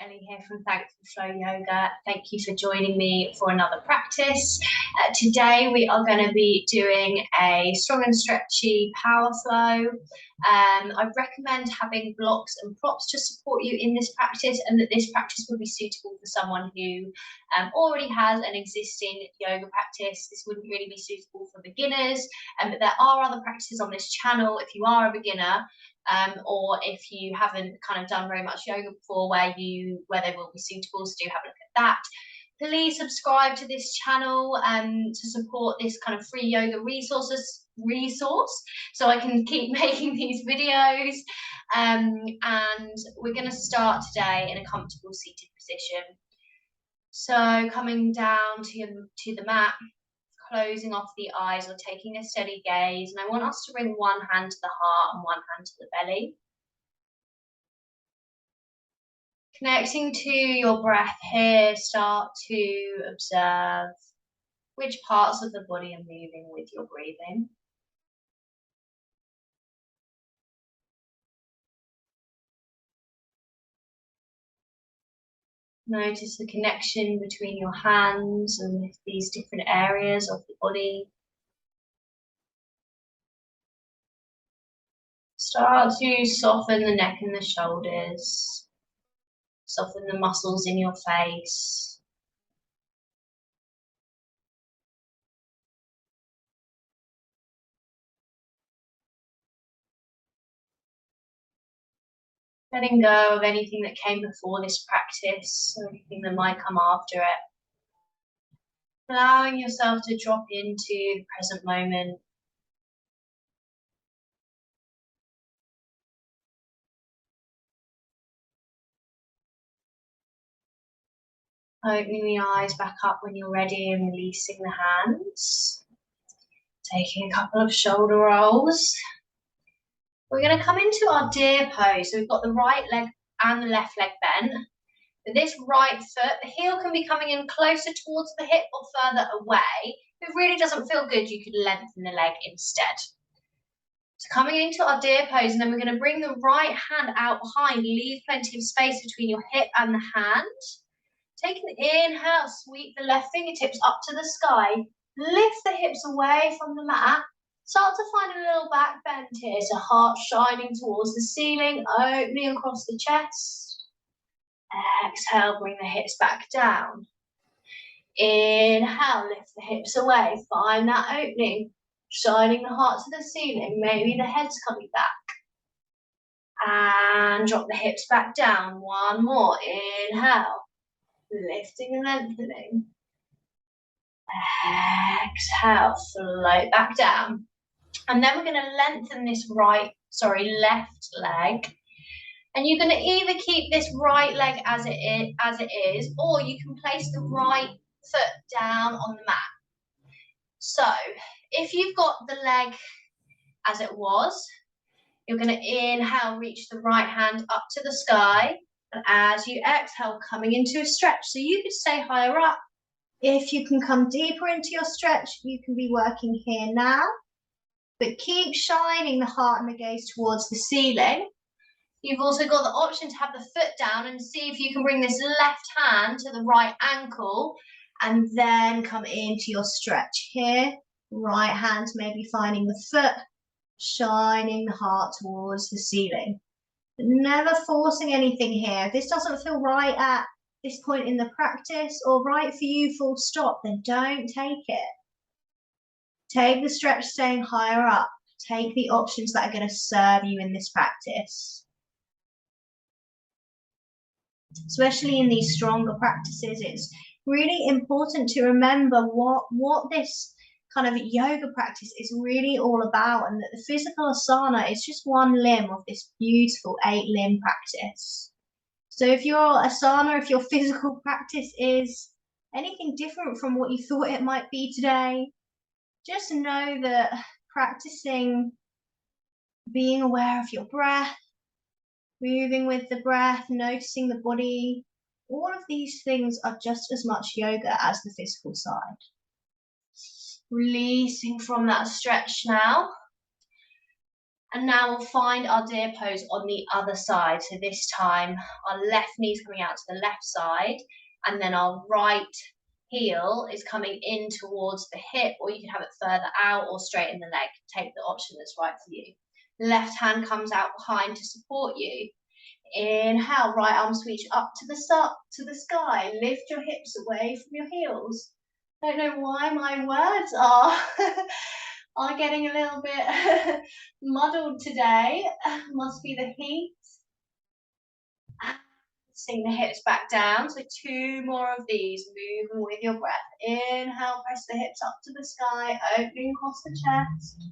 Elly here from Thankful Flow Yoga. Thank you for joining me for another practice. Today we are going to be doing a strong and stretchy power flow. I recommend having blocks and props to support you in this practice, and that this practice will be suitable for someone who already has an existing yoga practice. This wouldn't really be suitable for beginners, but there are other practices on this channel if you are a beginner. Or if you haven't kind of done very much yoga before, where they will be suitable, so do have a look at that. Please subscribe to this channel to support this kind of free yoga resource, so I can keep making these videos. And we're going to start today in a comfortable seated position. So coming down to the mat, closing off the eyes or taking a steady gaze, and I want us to bring one hand to the heart and one hand to the belly. Connecting to your breath here, start to observe which parts of the body are moving with your breathing. Notice the connection between your hands and these different areas of the body. Start to soften the neck and the shoulders. Soften the muscles in your face. Letting go of anything that came before this practice, or anything that might come after it. Allowing yourself to drop into the present moment. Opening the eyes back up when you're ready and releasing the hands. Taking a couple of shoulder rolls. We're going to come into our deer pose. So we've got the right leg and the left leg bent. With this right foot, the heel can be coming in closer towards the hip or further away. If it really doesn't feel good, you could lengthen the leg instead. So coming into our deer pose, and then we're going to bring the right hand out behind. Leave plenty of space between your hip and the hand. Take an inhale, sweep the left fingertips up to the sky. Lift the hips away from the mat. Start to find a little back bend here, so heart shining towards the ceiling, opening across the chest. Exhale, bring the hips back down. Inhale, lift the hips away, find that opening, shining the heart to the ceiling, maybe the head's coming back. And drop the hips back down, one more, inhale, lifting and lengthening. Exhale, float back down. And then we're going to lengthen this left leg. And you're going to either keep this right leg as it is, or you can place the right foot down on the mat. So if you've got the leg as it was, you're going to inhale, reach the right hand up to the sky. And as you exhale, coming into a stretch. So you could stay higher up. If you can come deeper into your stretch, you can be working here now. But keep shining the heart and the gaze towards the ceiling. You've also got the option to have the foot down and see if you can bring this left hand to the right ankle and then come into your stretch here. Right hand maybe finding the foot, shining the heart towards the ceiling. But never forcing anything here. If this doesn't feel right at this point in the practice or right for you full stop, then don't take it. Take the stretch staying higher up. Take the options that are going to serve you in this practice. Especially in these stronger practices, it's really important to remember what this kind of yoga practice is really all about, and that the physical asana is just one limb of this beautiful 8-limb practice. So if your asana, if your physical practice is anything different from what you thought it might be today, just know that practicing being aware of your breath, moving with the breath, noticing the body, all of these things are just as much yoga as the physical side. Releasing from that stretch now. And now we'll find our deer pose on the other side. So this time our left knee's coming out to the left side, and then our right heel is coming in towards the hip, or you can have it further out or straighten the leg. Take the option that's right for you. Left hand comes out behind to support you. Inhale, right arm sweep up to the sky. Lift your hips away from your heels. I don't know why my words are getting a little bit muddled today. Must be the heat. Sing the hips back down. So 2 more of these, moving with your breath. Inhale, press the hips up to the sky, opening across the chest.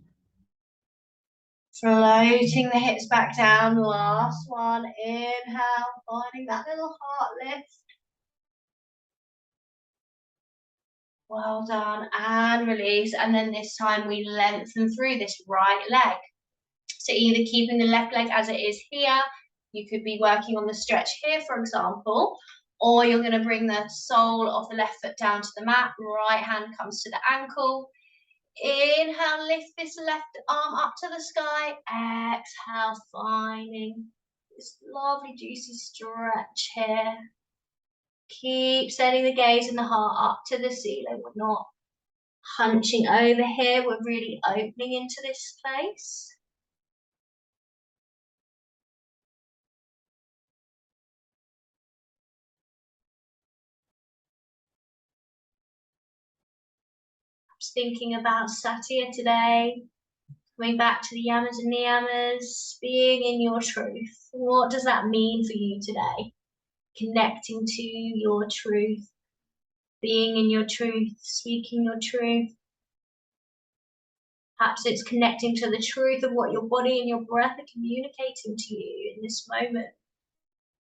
Floating the hips back down. Last one. Inhale, finding that little heart lift. Well done. And release. And then this time we lengthen through this right leg. So either keeping the left leg as it is here, you could be working on the stretch here, for example, or you're going to bring the sole of the left foot down to the mat. Right hand comes to the ankle. Inhale, lift this left arm up to the sky. Exhale, finding this lovely juicy stretch here. Keep sending the gaze and the heart up to the ceiling. We're not hunching over here. We're really opening into this place. Thinking about Satya today, coming back to the yamas and niyamas, being in your truth. What does that mean for you today? Connecting to your truth, being in your truth, speaking your truth. Perhaps it's connecting to the truth of what your body and your breath are communicating to you in this moment,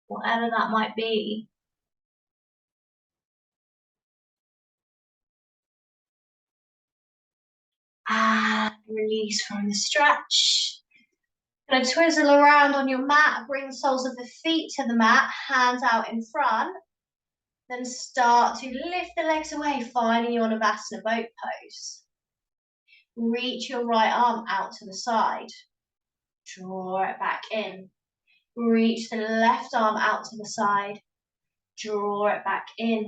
whatever that might be. And release from the stretch. Gonna twizzle around on your mat, bring the soles of the feet to the mat, hands out in front. Then start to lift the legs away, finding your Navasana boat pose. Reach your right arm out to the side. Draw it back in. Reach the left arm out to the side. Draw it back in.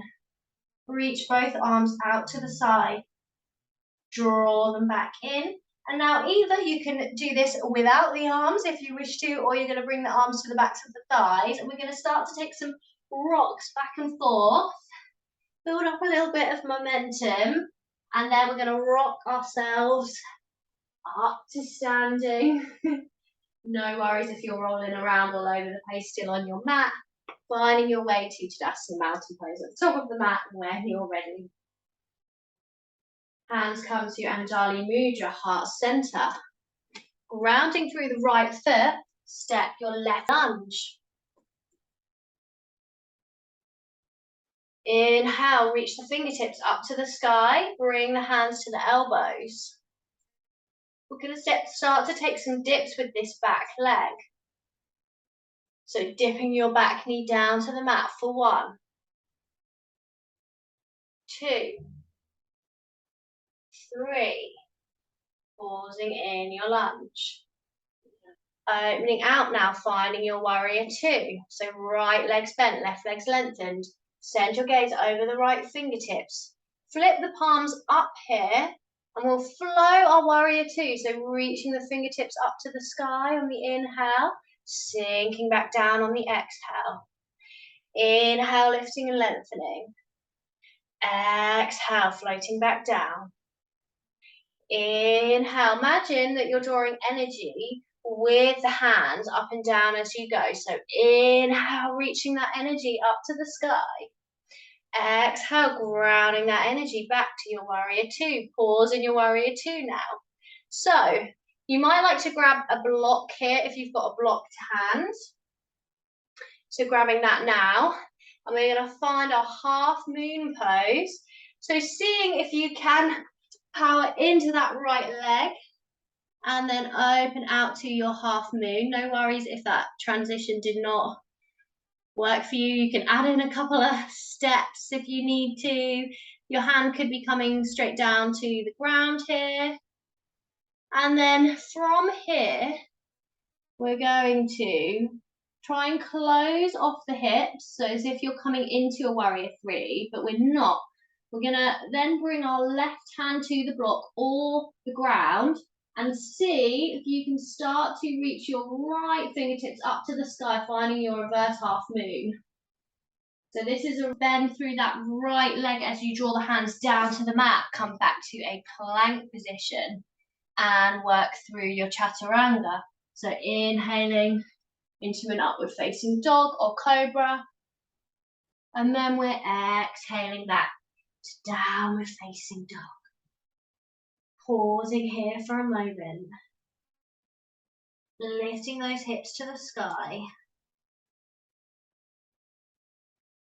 Reach both arms out to the side. Draw them back in. And now either you can do this without the arms if you wish to, or you're going to bring the arms to the backs of the thighs. And we're going to start to take some rocks back and forth. Build up a little bit of momentum. And then we're going to rock ourselves up to standing. No worries if you're rolling around all over the place still on your mat. Finding your way to Tadasana mountain pose at the top of the mat when you're ready. Hands come to Anjali Mudra, heart center. Grounding through the right foot, step your left lunge. Inhale, reach the fingertips up to the sky. Bring the hands to the elbows. We're going to start to take some dips with this back leg. So dipping your back knee down to the mat for 1, 2, 3. Pausing in your lunge. Opening out now, finding your warrior 2. So right leg's bent, left leg's lengthened. Send your gaze over the right fingertips. Flip the palms up here, and we'll flow our warrior 2. So reaching the fingertips up to the sky on the inhale, sinking back down on the exhale. Inhale, lifting and lengthening. Exhale, floating back down. Inhale, imagine that you're drawing energy with the hands up and down as you go. So inhale, reaching that energy up to the sky. Exhale, grounding that energy back to your warrior 2. Pause in your warrior 2 now. So you might like to grab a block here if you've got a blocked hand. So grabbing that now. And we're going to find our half moon pose. So seeing if you can power into that right leg and then open out to your half moon. No worries if that transition did not work for you. You can add in a couple of steps if you need to. Your hand could be coming straight down to the ground here. And then from here, we're going to try and close off the hips, so as if you're coming into a warrior three, but we're not. We're gonna then bring our left hand to the block or the ground and see if you can start to reach your right fingertips up to the sky, finding your reverse half moon. So this is a bend through that right leg as you draw the hands down to the mat, come back to a plank position and work through your chaturanga. So inhaling into an upward facing dog or cobra. And then we're exhaling back to downward facing dog. Pausing here for a moment. Lifting those hips to the sky.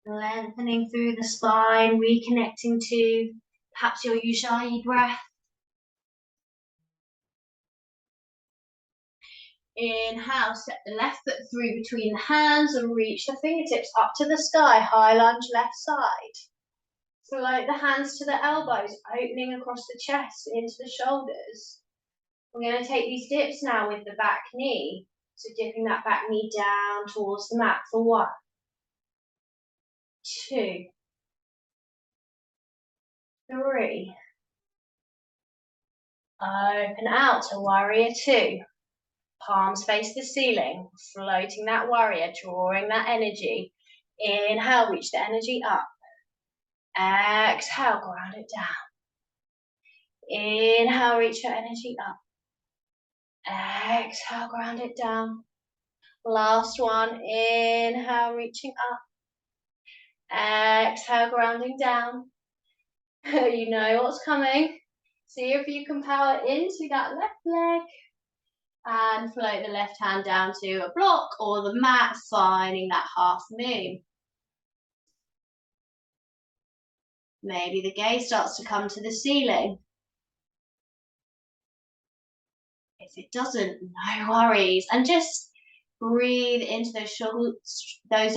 Lengthening through the spine, reconnecting to perhaps your Ujjayi breath. Inhale, step the left foot through between the hands and reach the fingertips up to the sky, high lunge left side. Float the hands to the elbows, opening across the chest into the shoulders. We're going to take these dips now with the back knee. So dipping that back knee down towards the mat for 1, 2, 3. Open out to warrior 2. Palms face the ceiling, floating that warrior, drawing that energy. Inhale, reach the energy up. Exhale, ground it down. Inhale, reach your energy up. Exhale, ground it down. Last one, inhale, reaching up. Exhale, grounding down. You know what's coming. See if you can power into that left leg. And float the left hand down to a block or the mat, finding that half moon. Maybe the gaze starts to come to the ceiling. If it doesn't, no worries. And just breathe into those shoulders, those,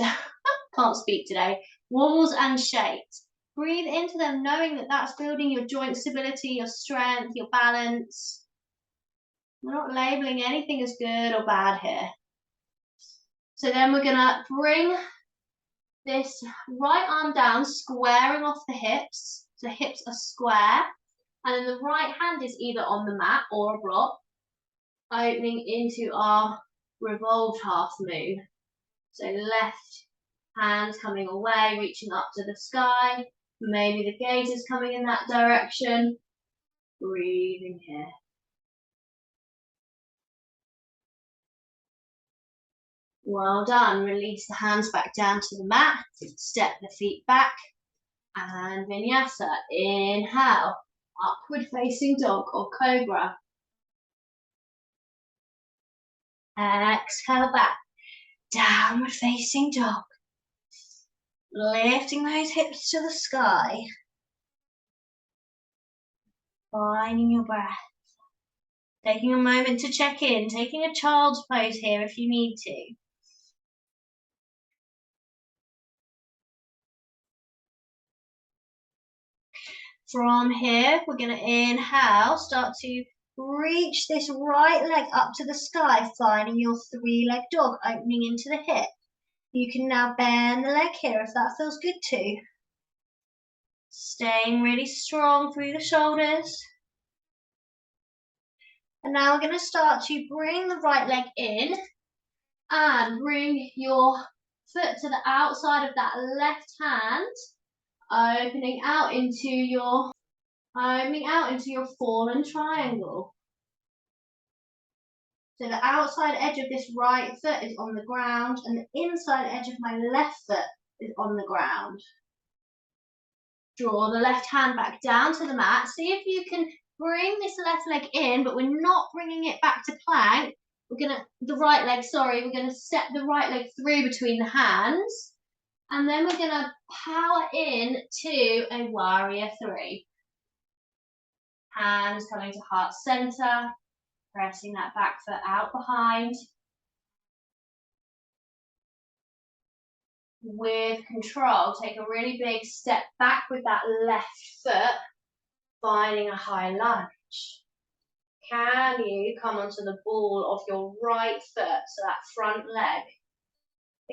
can't speak today, wobbles and shakes. Breathe into them, knowing that that's building your joint stability, your strength, your balance. We're not labeling anything as good or bad here. So then we're gonna bring this right arm down, squaring off the hips. So hips are square. And then the right hand is either on the mat or a block, opening into our revolved half moon. So left hand coming away, reaching up to the sky. Maybe the gaze is coming in that direction. Breathing here. Well done. Release the hands back down to the mat. Step the feet back. And vinyasa. Inhale. Upward facing dog or cobra. Exhale back. Downward facing dog. Lifting those hips to the sky. Finding your breath. Taking a moment to check in. Taking a child's pose here if you need to. From here, we're going to inhale, start to reach this right leg up to the sky, finding your 3-leg dog, opening into the hip. You can now bend the leg here if that feels good too. Staying really strong through the shoulders. And now we're going to start to bring the right leg in and bring your foot to the outside of that left hand, opening out into your fallen triangle. So the outside edge of this right foot is on the ground and the inside edge of my left foot is on the ground. Draw the left hand back down to the mat. See if you can bring this left leg in, but we're not bringing it back to plank. We're gonna step the right leg through between the hands. And then we're gonna power in to a warrior 3. Hands coming to heart center, pressing that back foot out behind. With control, take a really big step back with that left foot, finding a high lunge. Can you come onto the ball of your right foot, so that front leg?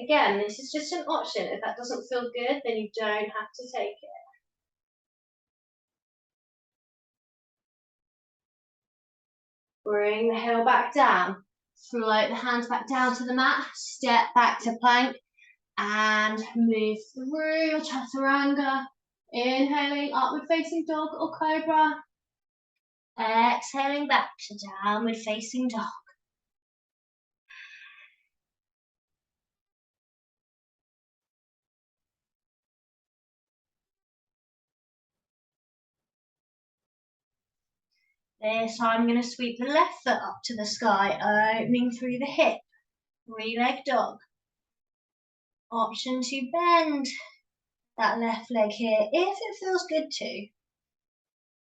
Again, this is just an option. If that doesn't feel good, then you don't have to take it. Bring the heel back down. Float the hands back down to the mat. Step back to plank and move through your chaturanga. Inhaling, upward facing dog or cobra. Exhaling back to downward facing dog. This time I'm going to sweep the left foot up to the sky, opening through the hip. Three-leg dog. Option to bend that left leg here if it feels good to.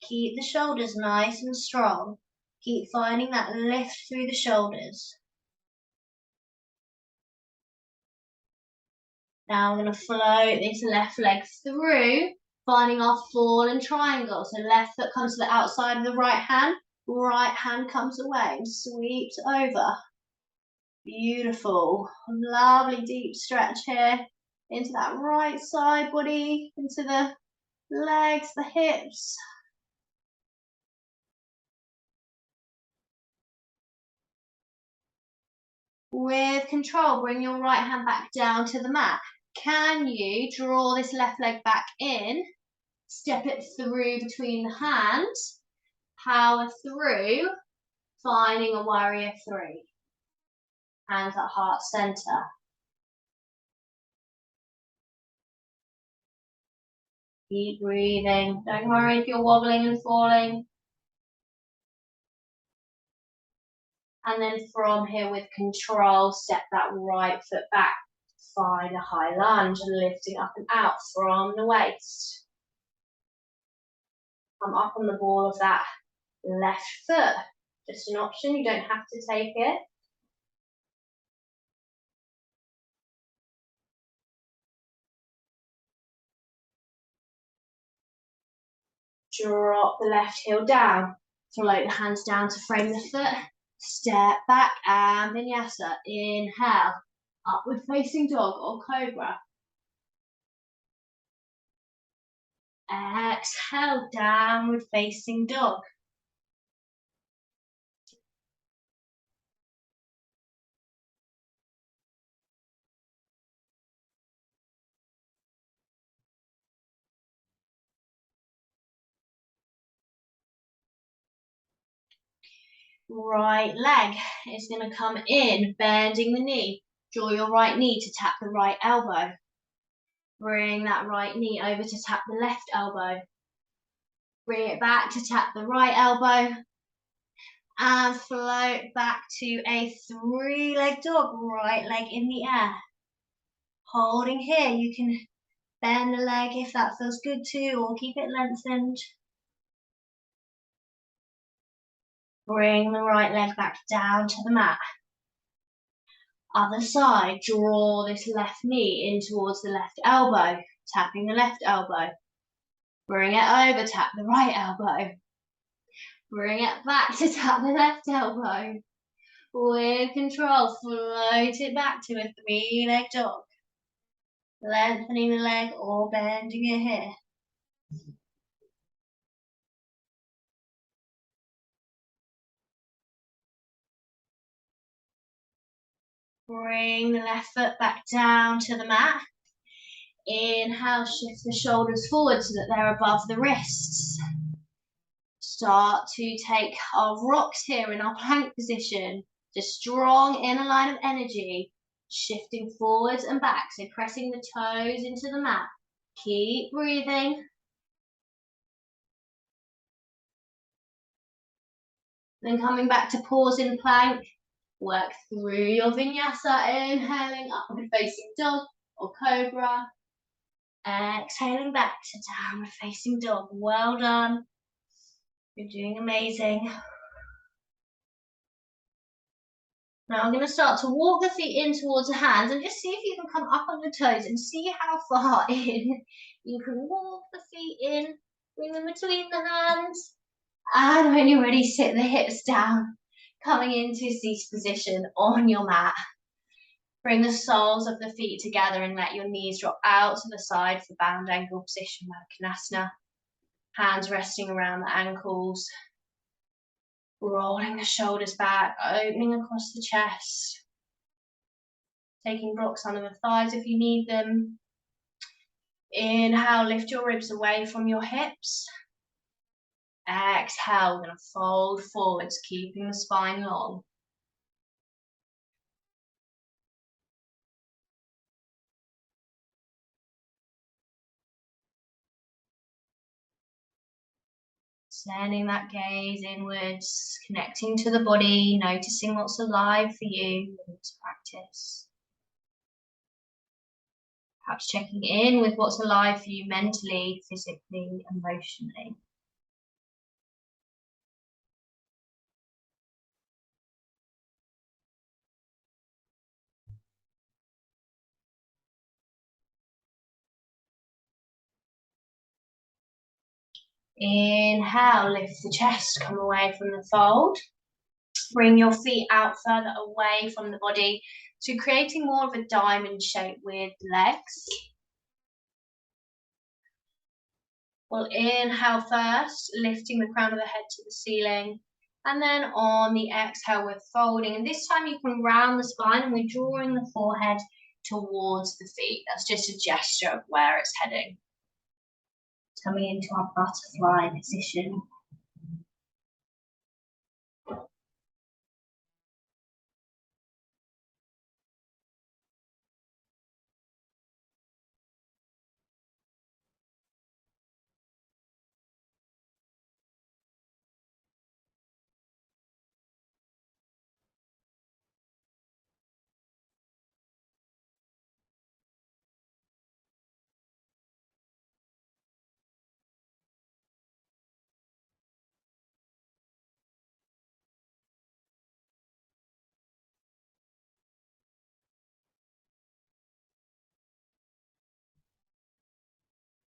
Keep the shoulders nice and strong. Keep finding that lift through the shoulders. Now I'm going to float this left leg through, finding our fallen triangle. So left foot comes to the outside of the right hand comes away and sweeps over. Beautiful. Lovely deep stretch here into that right side body, into the legs, the hips. With control, bring your right hand back down to the mat. Can you draw this left leg back in, step it through between the hands, power through, finding a warrior three. Hands at heart center. Keep breathing. Don't worry if you're wobbling and falling. And then from here with control, step that right foot back. Find a high lunge, lifting up and out from the waist. Come up on the ball of that left foot. Just an option, you don't have to take it. Drop the left heel down. Float the hands down to frame the foot. Step back and vinyasa. Inhale, upward facing dog or cobra. Exhale, downward facing dog. Right leg is going to come in, bending the knee. Draw your right knee to tap the right elbow. Bring that right knee over to tap the left elbow. Bring it back to tap the right elbow. And float back to a three-leg dog, right leg in the air. Holding here, you can bend the leg if that feels good too, or keep it lengthened. Bring the right leg back down to the mat. Other side, draw this left knee in towards the left elbow, tapping the left elbow. Bring it over, tap the right elbow. Bring it back to tap the left elbow. With control, float it back to a three-leg dog. Lengthening the leg or bending it here. Bring the left foot back down to the mat. Inhale, shift the shoulders forward so that they're above the wrists. Start to take our rocks here in our plank position. Just strong inner line of energy. Shifting forwards and back, so pressing the toes into the mat. Keep breathing. Then coming back to pause in plank. Work through your vinyasa, inhaling upward facing dog or cobra. Exhaling back to downward facing dog. Well done. You're doing amazing. Now I'm going to start to walk the feet in towards the hands and just see if you can come up on your toes and see how far in you can walk the feet in, bring them between the hands. And when you're ready, sit the hips down, coming into seated position on your mat. Bring the soles of the feet together and let your knees drop out to the side for bound ankle position, Uttanasana. Hands resting around the ankles. Rolling the shoulders back, opening across the chest. Taking blocks under the thighs if you need them. Inhale, lift your ribs away from your hips. Exhale, we're going to fold forwards, keeping the spine long. Sending that gaze inwards, connecting to the body, noticing what's alive for you in this practice. Perhaps checking in with what's alive for you mentally, physically, emotionally. Inhale, lift the chest, come away from the fold. Bring your feet out further away from the body, so creating more of a diamond shape with legs. We'll inhale first, lifting the crown of the head to the ceiling. And then on the exhale, we're folding. And this time you can round the spine and we're drawing the forehead towards the feet. That's just a gesture of where it's heading. Coming into our butterfly position.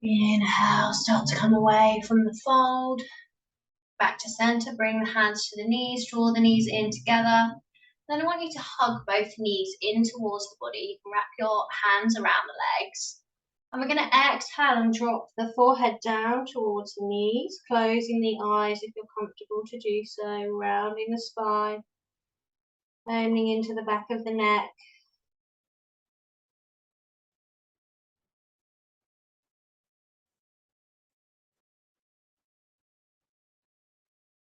Inhale, start to come away from the fold. Back to center, bring the hands to the knees, draw the knees in together. Then I want you to hug both knees in towards the body. You can wrap your hands around the legs. And we're going to exhale and drop the forehead down towards the knees, closing the eyes if you're comfortable to do so, rounding the spine, opening into the back of the neck.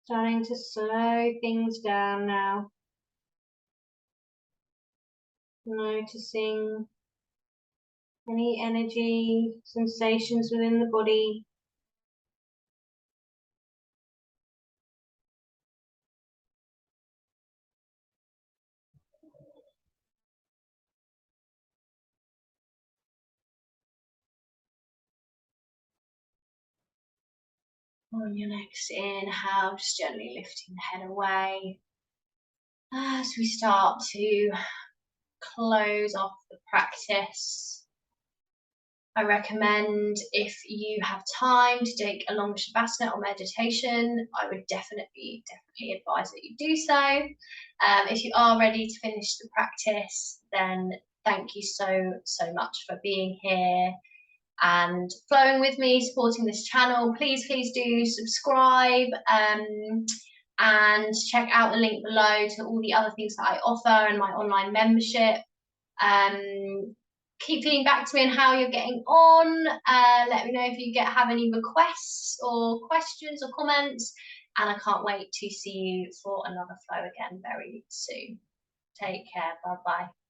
Starting to slow things down now. Noticing any energy, sensations within the body. On your next inhale, just gently lifting the head away. As we start to close off the practice, I recommend, if you have time to take a Lunge or meditation, I would definitely advise that you do so. If you are ready to finish the practice, then thank you so much for being here and flowing with me, supporting this channel. Please do subscribe and check out the link below to all the other things that I offer and my online membership. Keep feeding back to me on how you're getting on. Let me know if you have any requests or questions or comments, and I can't wait to see you for another flow again very soon. Take care. Bye bye.